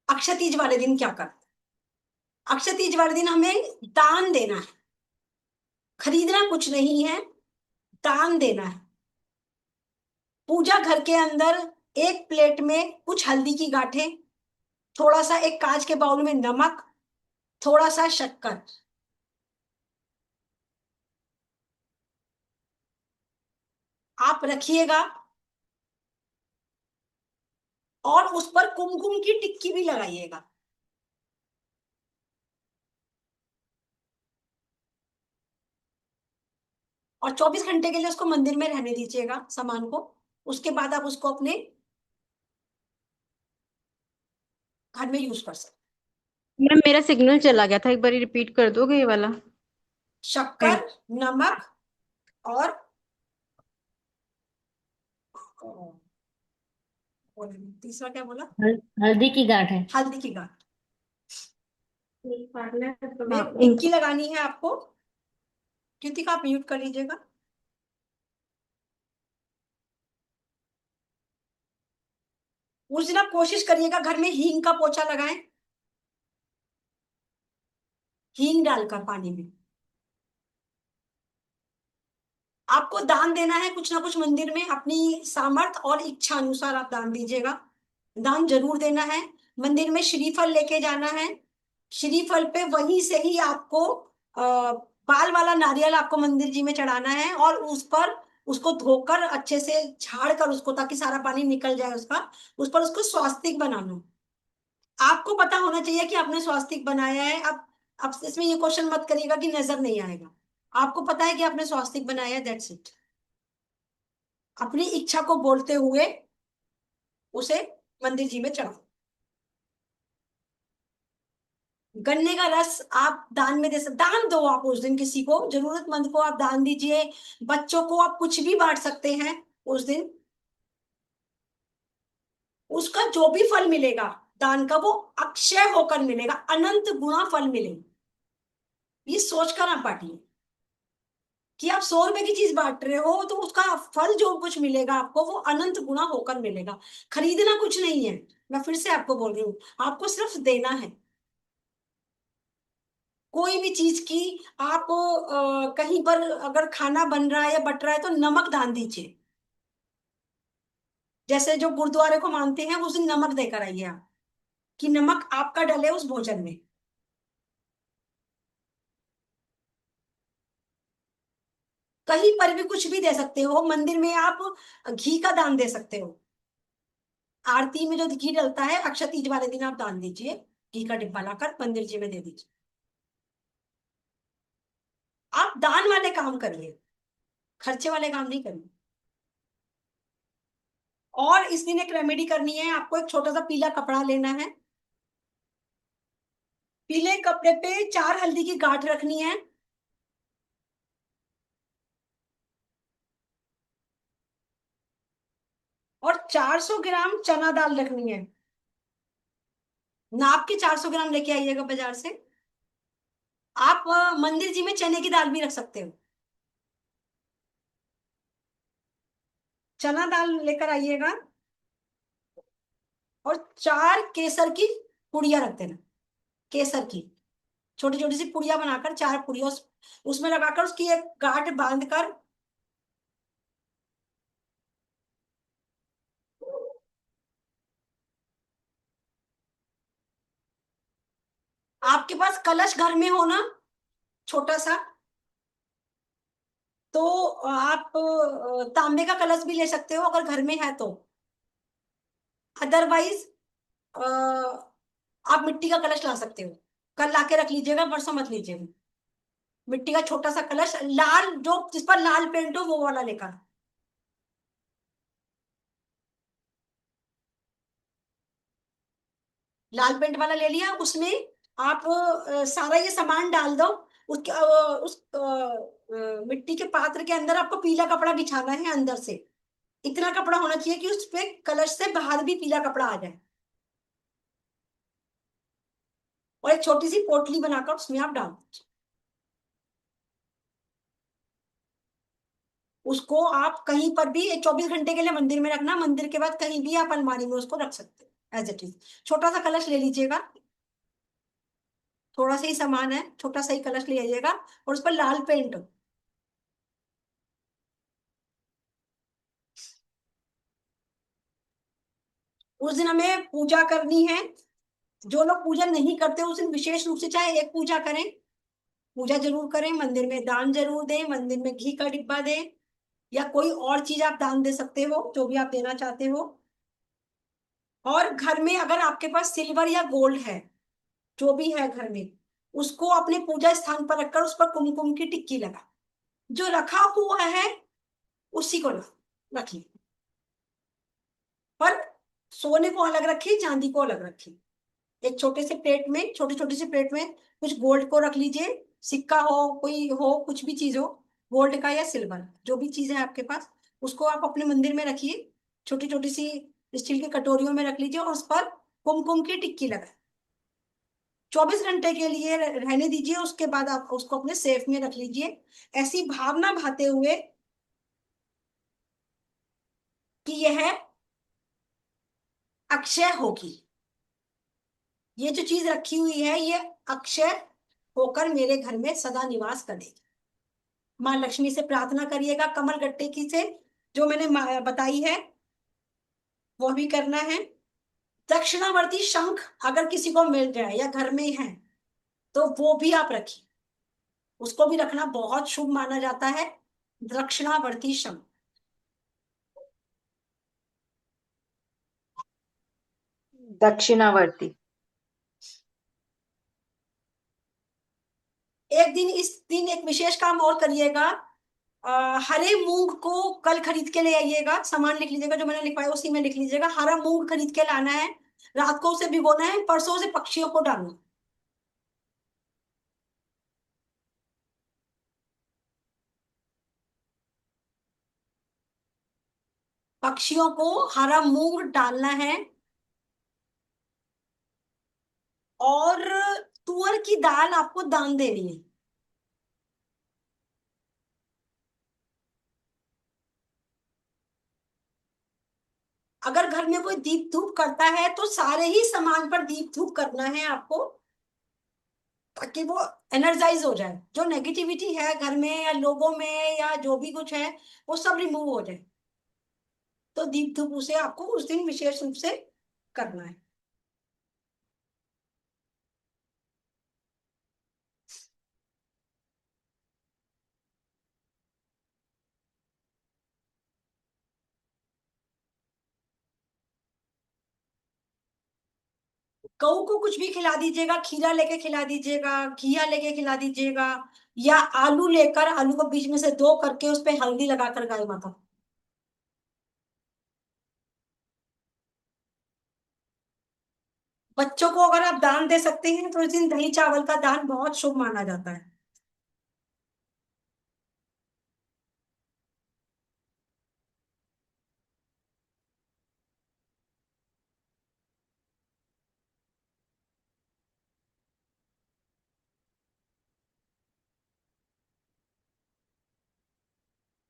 अक्षय तीज वाले दिन क्या करना है? अक्षय तीज वाले दिन हमें दान देना है, खरीदना कुछ नहीं है, दान देना है। पूजा घर के अंदर एक प्लेट में कुछ हल्दी की गांठें, थोड़ा सा एक कांच के बाउल में नमक, थोड़ा सा शक्कर, आप रखिएगा। और उस पर कुमकुम की टिक्की भी लगाइएगा। और 24 घंटे के लिए उसको मंदिर में रहने दीजिएगा सामान को। उसके बाद आप उसको अपने घर में यूज कर सकते। मैम मेरा सिग्नल चला गया था, एक बार रिपीट कर दोगे ये वाला? शक्कर, नमक और तीसरा क्या बोला? हल्दी की गांठ है। हल्दी की गांठ में हाँ, टिक्की लगानी है आपको। कृतिका आप म्यूट कर लीजिएगा। उस दिन आप कोशिश करिएगा घर में हींग का पोछा लगाएं, हींग डालकर पानी में। आपको दान देना है कुछ ना कुछ मंदिर में, अपनी सामर्थ और इच्छा अनुसार आप दान दीजिएगा। दान जरूर देना है। मंदिर में श्रीफल लेके जाना है। श्रीफल पे वहीं से ही आपको बाल वाला नारियल आपको मंदिर जी में चढ़ाना है, और उस पर उसको धोकर अच्छे से झाड़ कर उसको, ताकि सारा पानी निकल जाए उसका, उस पर उसको स्वास्तिक बनाना। आपको पता होना चाहिए कि आपने स्वास्तिक बनाया है। अब इसमें ये क्वेश्चन मत करिएगा कि नजर नहीं आएगा। आपको पता है कि आपने स्वास्तिक बनाया है, दैट्स इट। अपनी इच्छा को बोलते हुए उसे मंदिर जी में चढ़ाओ। गन्ने का रस आप दान में दे सकते, दान दो आप उस दिन, किसी को जरूरतमंद को आप दान दीजिए। बच्चों को आप कुछ भी बांट सकते हैं उस दिन। उसका जो भी फल मिलेगा दान का, वो अक्षय होकर मिलेगा, अनंत गुणा फल मिलेगा। ये सोचकर आप बांटिए कि आप 100 रुपए की चीज बांट रहे हो तो उसका फल जो कुछ मिलेगा आपको, वो अनंत गुणा होकर मिलेगा। खरीदना कुछ नहीं है। मैं फिर से आपको बोल रही हूँ, आपको सिर्फ देना है। कोई भी चीज की आप कहीं पर अगर खाना बन रहा है या बट रहा है तो नमक दान दीजिए। जैसे जो गुरुद्वारे को मानते हैं उस दिन नमक देकर आइए आप, कि नमक आपका डले उस भोजन में। कहीं पर भी कुछ भी दे सकते हो। मंदिर में आप घी का दान दे सकते हो। आरती में जो घी डलता है अक्षय तीज वाले दिन आप दान दीजिए, घी का डिब्बा लाकर मंदिर जी में दे दीजिए। आप दान वाले काम करिए, खर्चे वाले काम नहीं करिए। और इस दिन एक रेमेडी करनी है आपको। एक छोटा सा पीला कपड़ा लेना है। पीले कपड़े पे 4 हल्दी की गांठ रखनी है। और 400 ग्राम चना दाल रखनी है। नाप के 400 ग्राम लेके आइएगा बाजार से। आप मंदिर जी में चने की दाल भी रख सकते हो। चना दाल लेकर आइएगा। और 4 केसर की पुड़िया रख देना। केसर की छोटी छोटी सी पुड़िया बनाकर, 4 पुड़िया उसमें लगाकर उसकी एक गांठ बांधकर, आपके पास कलश घर में हो ना छोटा सा, तो आप तांबे का कलश भी ले सकते हो अगर घर में है तो। अदरवाइज आप मिट्टी का कलश ला सकते हो। कल लाके रख लीजिएगा, परसों मत लीजिएगा। मिट्टी का छोटा सा कलश, लाल, जो जिस पर लाल पेंट हो वो वाला लेकर। लाल पेंट वाला ले लिया, उसमें आप सारा ये सामान डाल दो। उसके मिट्टी के पात्र के अंदर आपको पीला कपड़ा बिछाना है अंदर से। इतना कपड़ा होना चाहिए कि उस पे कलश से बाहर भी पीला कपड़ा आ जाए। और एक छोटी सी पोटली बनाकर उसमें आप डाल दीजिए। उसको आप कहीं पर भी 24 घंटे के लिए मंदिर में रखना। मंदिर के बाद कहीं भी आप अलमारी में उसको रख सकते हैं एज इट इज। छोटा सा कलश ले लीजिएगा। थोड़ा सा ही सामान है, छोटा सा ही कलश ले आइएगा और उस पर लाल पेंट हो। उस दिन हमें पूजा करनी है। जो लोग पूजा नहीं करते उस दिन विशेष रूप से चाहे एक पूजा करें, पूजा जरूर करें, मंदिर में दान जरूर दें, मंदिर में घी का डिब्बा दें, या कोई और चीज आप दान दे सकते हो, जो भी आप देना चाहते हो। और घर में अगर आपके पास सिल्वर या गोल्ड है, जो भी है घर में, उसको अपने पूजा स्थान पर रखकर उस पर कुमकुम की टिक्की लगा। जो रखा हुआ है उसी को रखिए, पर सोने को अलग रखिए, चांदी को अलग रखिए। एक छोटे से प्लेट में, छोटे छोटे से प्लेट में कुछ गोल्ड को रख लीजिए, सिक्का हो, कोई हो, कुछ भी चीज हो, गोल्ड का या सिल्वर, जो भी चीज है आपके पास, उसको आप अपने मंदिर में रखिए। छोटी छोटी सी स्टील की कटोरियों में रख लीजिए और उस पर कुमकुम की टिक्की लगाए। 24 घंटे के लिए रहने दीजिए, उसके बाद आप उसको अपने सेफ में रख लीजिए, ऐसी भावना भाते हुए कि यह अक्षय होगी। ये जो चीज रखी हुई है ये अक्षय होकर मेरे घर में सदा निवास करेगी। माँ लक्ष्मी से प्रार्थना करिएगा, कमल गट्टे की से जो मैंने बताई है वो भी करना है। दक्षिणावर्ती शंख अगर किसी को मिल जाए या घर में है तो वो भी आप रखिए, उसको भी रखना बहुत शुभ माना जाता है। दक्षिणावर्ती शंख। दक्षिणावर्ती। एक दिन, इस दिन एक विशेष काम और करिएगा। हरे मूंग को कल खरीद के ले आइएगा, सामान लिख लीजिएगा, जो मैंने लिखवाया उसी में लिख लीजिएगा। हरा मूंग खरीद के लाना है, रात को उसे भिगोना है, परसों से पक्षियों को डालना। पक्षियों को हरा मूंग डालना है। और तुअर की दाल आपको दान देनी है। अगर घर में कोई दीप धूप करता है तो सारे ही सामान पर दीप धूप करना है आपको, ताकि वो एनर्जाइज हो जाए, जो नेगेटिविटी है घर में या लोगों में या जो भी कुछ है वो सब रिमूव हो जाए। तो दीप धूप उसे आपको उस दिन विशेष रूप से करना है। गऊ को कुछ भी खिला दीजिएगा, खीरा लेके खिला दीजिएगा, घिया लेके खिला दीजिएगा, या आलू लेकर आलू को बीच में से दो करके उस पे हल्दी लगाकर गाय माता। बच्चों को अगर आप दान दे सकते हैं तो इस दिन दही चावल का दान बहुत शुभ माना जाता है।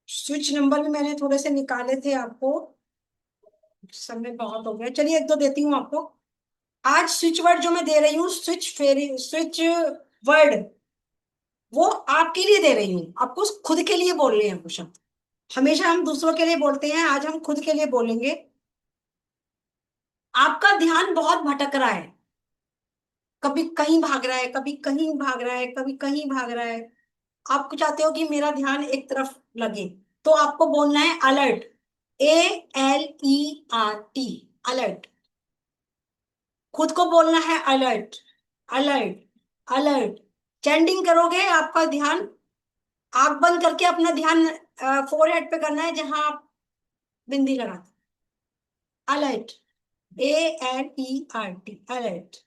स्विच नंबर भी मैंने थोड़े से निकाले थे आपको, समय बहुत हो गया, चलिए एक दो देती हूँ आपको। आज स्विच वर्ड जो मैं दे रही हूँ, स्विच फेरी, स्विच वर्ड, वो आपके लिए दे रही हूँ, आपको खुद के लिए बोल रहे हैं कुछ शब्द। हमेशा हम दूसरों के लिए बोलते हैं, आज हम खुद के लिए बोलेंगे। आपका ध्यान बहुत भटक रहा है, कभी कहीं भाग रहा है, कभी कहीं भाग रहा है, कभी कहीं भाग रहा है। आप चाहते हो कि मेरा ध्यान एक तरफ लगे, तो आपको बोलना है अलर्ट। ALERT, alert. खुद को बोलना है अलर्ट, अलर्ट, अलर्ट। चैंटिंग करोगे आपका ध्यान, आंख बंद करके अपना ध्यान फोरहेड पे करना है जहां आप बिंदी लगाते। Alert, ALERT, alert.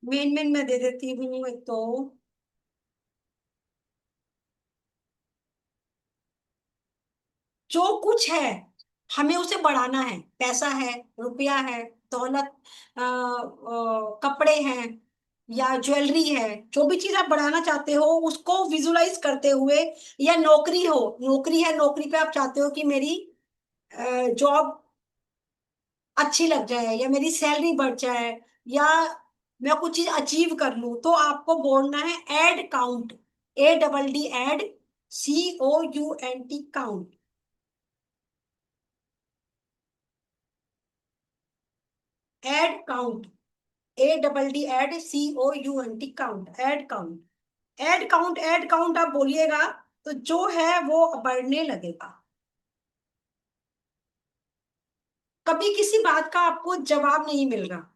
Main main मैं दे देती हूँ एक तो। जो कुछ है हमें उसे बढ़ाना है, पैसा है, रुपया है, दौलत, कपड़े हैं या ज्वेलरी है, जो भी चीज आप बढ़ाना चाहते हो उसको विजुलाइज करते हुए, या नौकरी हो, नौकरी है, नौकरी पे आप चाहते हो कि मेरी जॉब अच्छी लग जाए या मेरी सैलरी बढ़ जाए या मैं कुछ चीज अचीव कर लूं, तो आपको बोलना है add count. ADD add, COUNT count. Add count, ADD add, COUNT count, add count. Add count, add count आप बोलिएगा तो जो है वो बढ़ने लगेगा। कभी किसी बात का आपको जवाब नहीं मिल रहा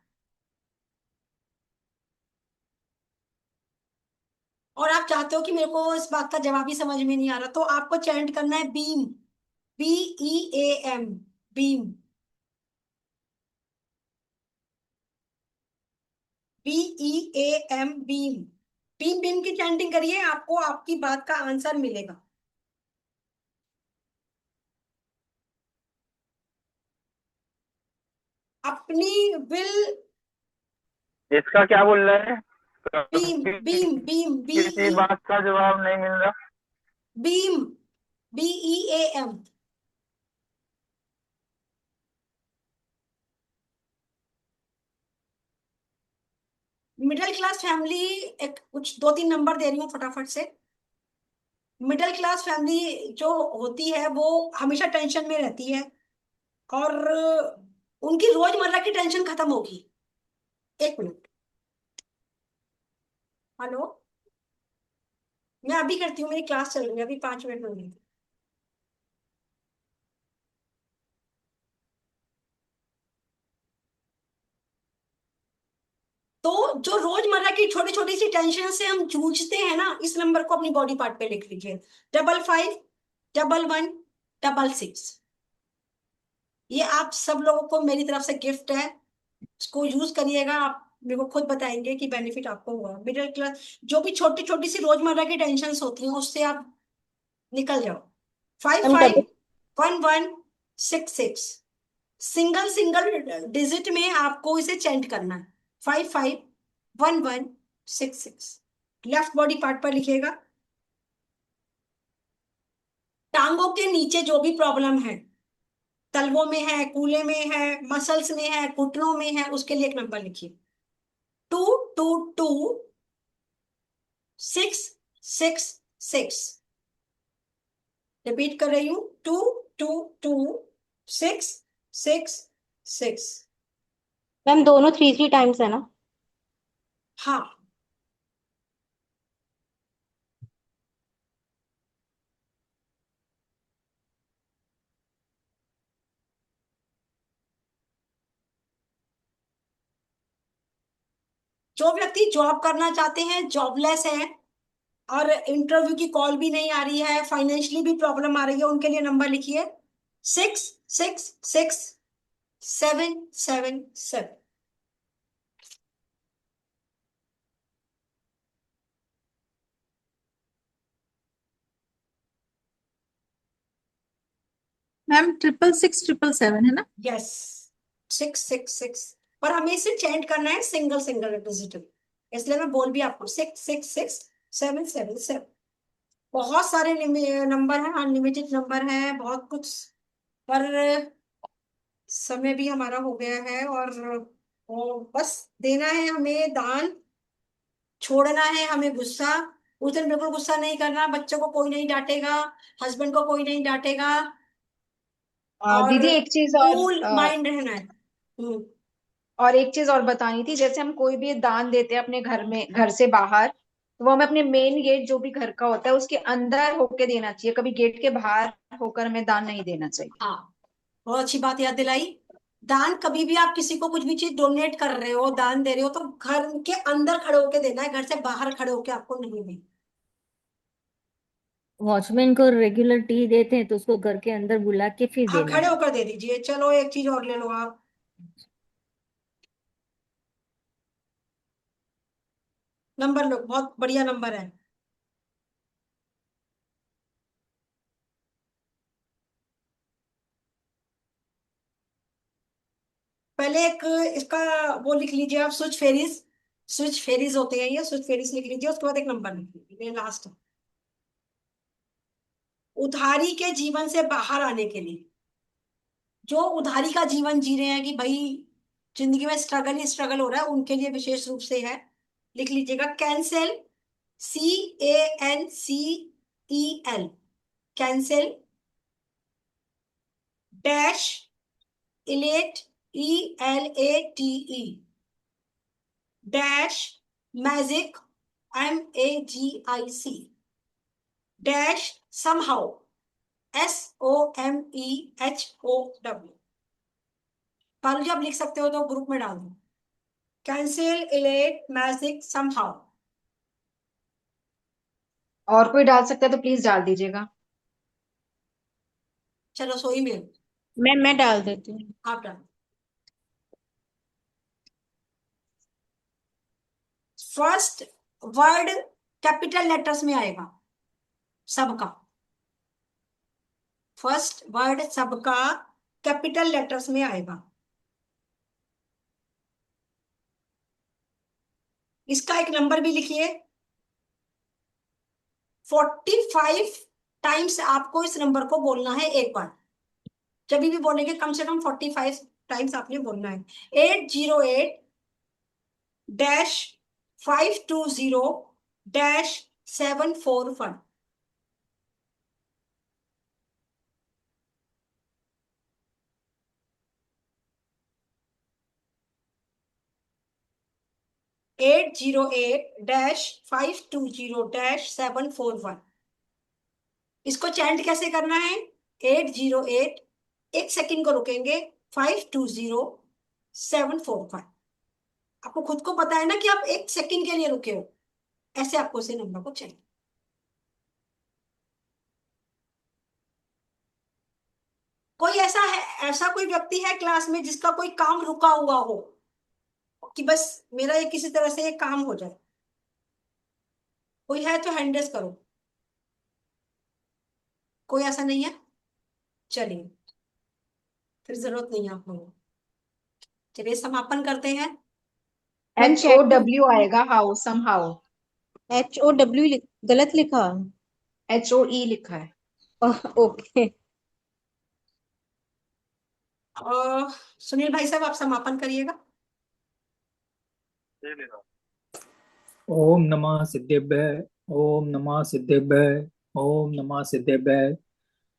और आप चाहते हो कि मेरे को इस बात का जवाब ही समझ में नहीं आ रहा, तो आपको चैंट करना है beam, BEAM, beam, BEAM, beam. Beam beam की चैंटिंग करिए, आपको आपकी बात का आंसर मिलेगा। अपनी विल, इसका क्या बोल रहे हैं? बीम कभी बीम बीम, किसी बात का जवाब नहीं मिल रहा। Beam, BEAM। Middle class family, एक कुछ दो तीन नंबर दे रही हूँ फटाफट से। मिडिल क्लास फैमिली जो होती है वो हमेशा टेंशन में रहती है और उनकी रोजमर्रा की टेंशन खत्म होगी। एक मिनट, हेलो, मैं अभी करती हूँ, मेरी क्लास चल रही है, अभी 5 मिनट में होगी। तो जो रोजमर्रा की छोटी छोटी सी टेंशन से हम जूझते हैं ना, इस नंबर को अपनी बॉडी पार्ट पे लिख लीजिए, 551166। ये आप सब लोगों को मेरी तरफ से गिफ्ट है, इसको यूज करिएगा। आप मेरे को खुद बताएंगे कि बेनिफिट आपको हुआ। मिडिल क्लास जो भी छोटी छोटी सी रोजमर्रा की टेंशन होती हैं उससे आप निकल जाओ। फाइव मैम फाइव कभी one one six six single single digit में आपको इसे चेंट करना है। 551166 लेफ्ट बॉडी पार्ट पर लिखिएगा। टांगों के नीचे जो भी प्रॉब्लम है, तलवों में है, कूल्हे में है, मसल्स में है, घुटनों में है, उसके लिए एक नंबर लिखिए, 222666। रिपीट कर रही हूं, 222666। मैम दोनों 3 3 टाइम्स है ना? हाँ, जो व्यक्ति जॉब करना चाहते हैं, जॉबलेस हैं और इंटरव्यू की कॉल भी नहीं आ रही है, फाइनेंशियली भी प्रॉब्लम आ रही है, उनके लिए नंबर लिखिए 666777। मैम 666 777 है ना? यस, 666। पर हमें इसे चेंट करना है सिंगल सिंगल डिजिट, इसलिए मैं बोल भी आपको 666777। बहुत सारे नंबर हैं, अनलिमिटेड नंबर है, बहुत कुछ। पर समय भी हमारा हो गया है और वो बस देना है हमें दान, छोड़ना है हमें गुस्सा। उस दिन बिल्कुल गुस्सा नहीं करना, बच्चों को कोई नहीं डांटेगा, हस्बैंड को कोई नहीं डांटेगा, और दीदी एक चीज कूल माइंड रहना है। और एक चीज और बतानी थी। जैसे हम कोई भी दान देते हैं अपने घर में, घर से बाहर, तो वो हमें अपने मेन गेट जो भी घर का होता है उसके अंदर होके देना चाहिए, कभी गेट के बाहर होकर हमें दान नहीं देना चाहिए। हाँ, बहुत अच्छी बात याद दिलाई। दान कभी भी आप किसी को कुछ भी चीज डोनेट कर रहे हो, दान दे रहे हो, तो घर के अंदर खड़े होके देना है, घर से बाहर खड़े होके आपको नहीं देना। वॉचमैन को रेगुलर टी देते हैं तो उसको घर के अंदर बुला के फिर हाँ, देना खड़े है। होकर दे दीजिए। चलो एक चीज और ले लो आप, नंबर लो, बहुत बढ़िया नंबर है। पहले एक इसका वो लिख लीजिए आप, स्विच फेरीज। स्विच फेरीज होते हैं ये, स्विच फेरीज लिख लीजिए, उसके बाद एक नंबर लिख लीजिए, ये लास्ट। उधारी के जीवन से बाहर आने के लिए, जो उधारी का जीवन जी रहे हैं कि भाई जिंदगी में स्ट्रगल ही स्ट्रगल हो रहा है, उनके लिए विशेष रूप से है। लिख लीजिएगा cancel, CANCEL, cancel dash elate, ELATE dash magic, MAGIC dash somehow, SOMEHOW। Parul ji आप लिख सकते हो तो ग्रुप में डाल दो, कैंसिल इलेट मैजिक समहाउ। और कोई डाल सकता है तो प्लीज डाल दीजिएगा। चलो सोई में मैं डाल देती हूँ। आप डाल। फर्स्ट वर्ड कैपिटल लेटर्स में आएगा सबका, फर्स्ट वर्ड सबका कैपिटल लेटर्स में आएगा। इसका एक नंबर भी लिखिए, 45 टाइम्स आपको इस नंबर को बोलना है एक बार। जब भी बोलेंगे कम से कम 45 टाइम्स आपने बोलना है। 808 डैश 520 डैश 741। एट 808-520-741। इसको चैंट कैसे करना है? 808, 1 सेकंड को रुकेंगे, 520-741। आपको खुद को पता है ना कि आप 1 सेकंड के लिए रुके हो, ऐसे आपको इसे नंबर को चाहिए। कोई ऐसा है, ऐसा कोई व्यक्ति है क्लास में जिसका कोई काम रुका हुआ हो कि बस मेरा ये किसी तरह से ये काम हो जाए? कोई है तो हैंड रेज करो। कोई ऐसा नहीं है? चलिए फिर जरूरत नहीं है आप लोगों को। चलिए समापन करते हैं। मैम HOW आएगा, हाउ, सम हाउ। HOW गलत लिखा। HOE लिखा है। ओके। सुनील भाई साहब आप समापन करिएगा। ओम नमः सिद्धेभ्य, ओम नमः सिद्धेभ्य, ओम नमः सिद्धेभ्य।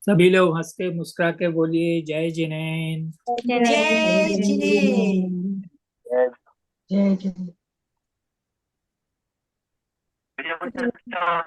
सभी लोग हंस के मुस्कुरा के बोलिए जय जिनेन्द्र। जय जिनेन्द्र। जय जय। मुझे कुछ अच्छा